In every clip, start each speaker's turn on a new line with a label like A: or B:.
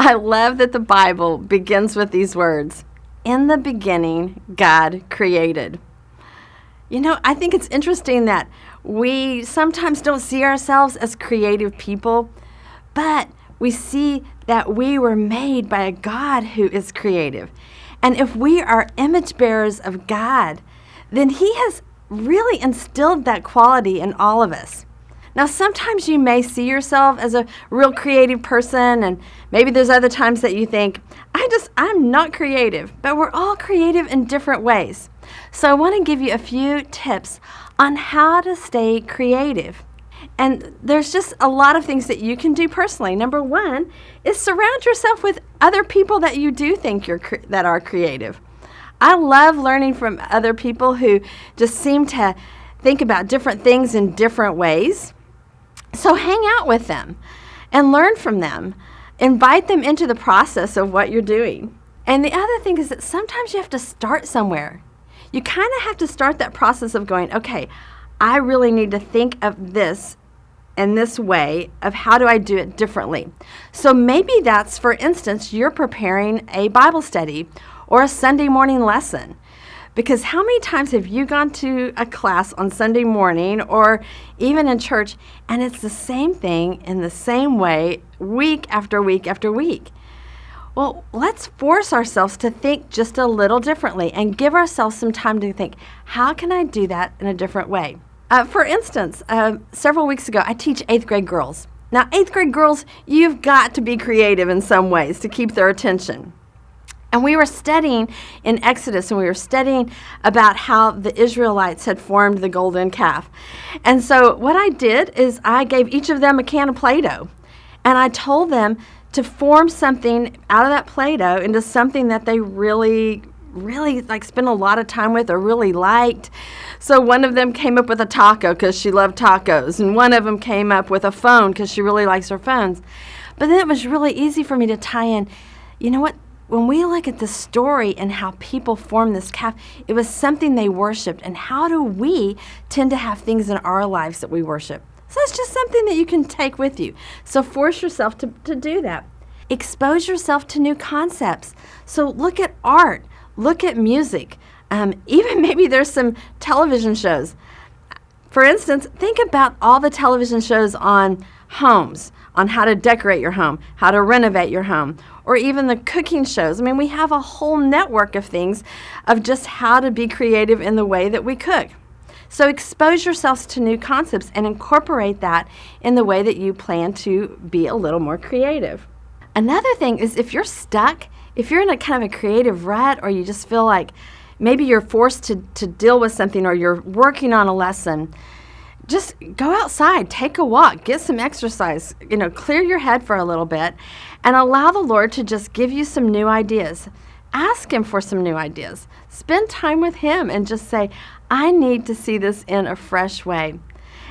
A: I love that the Bible begins with these words, "In the beginning, God created." I think it's interesting that we sometimes don't see ourselves as creative people, but we see that we were made by a God who is creative. And if we are image bearers of God, then He has really instilled that quality in all of us. Now, sometimes you may see yourself as a real creative person, and maybe there's other times that you think, I'm not creative, but we're all creative in different ways. So I want to give you a few tips on how to stay creative. And there's just a lot of things that you can do personally. Number one is surround yourself with other people that you do think that are creative. I love learning from other people who just seem to think about different things in different ways. So hang out with them and learn from them. Invite them into the process of what you're doing. And the other thing is that sometimes you have to start somewhere. You kind of have to start that process of going, okay, I really need to think of this in this way of how do I do it differently. So maybe that's, for instance, you're preparing a Bible study or a Sunday morning lesson. Because how many times have you gone to a class on Sunday morning or even in church, and it's the same thing in the same way week after week after week? Well, let's force ourselves to think just a little differently and give ourselves some time to think, how can I do that in a different way? For instance, several weeks ago, I teach 8th grade girls. Now, 8th grade girls, you've got to be creative in some ways to keep their attention. And we were studying in Exodus, and we were studying about how the Israelites had formed the golden calf. And so what I did is I gave each of them a can of Play-Doh, and I told them to form something out of that Play-Doh into something that they really spent a lot of time with or really liked. So one of them came up with a taco because she loved tacos, and one of them came up with a phone because she really likes her phones. But then it was really easy for me to tie in, you know what? When we look at the story and how people formed this calf, it was something they worshiped. And how do we tend to have things in our lives that we worship? So it's just something that you can take with you. So force yourself to do that. Expose yourself to new concepts. So look at art, look at music. Even maybe there's some television shows. For instance, think about all the television shows on homes, on how to decorate your home, how to renovate your home, or even the cooking shows. I mean, we have a whole network of things of just how to be creative in the way that we cook. So expose yourselves to new concepts and incorporate that in the way that you plan to be a little more creative. Another thing is if you're stuck, if you're in a kind of a creative rut, or you just feel like maybe you're forced to deal with something, or you're working on a lesson, just go outside, take a walk, get some exercise, clear your head for a little bit, and allow the Lord to just give you some new ideas. Ask Him for some new ideas. Spend time with Him and just say, I need to see this in a fresh way.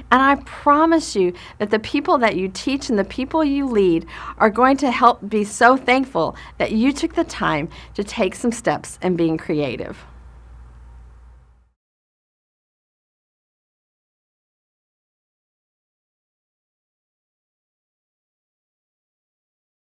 A: And I promise you that the people that you teach and the people you lead are going to help be so thankful that you took the time to take some steps in being creative.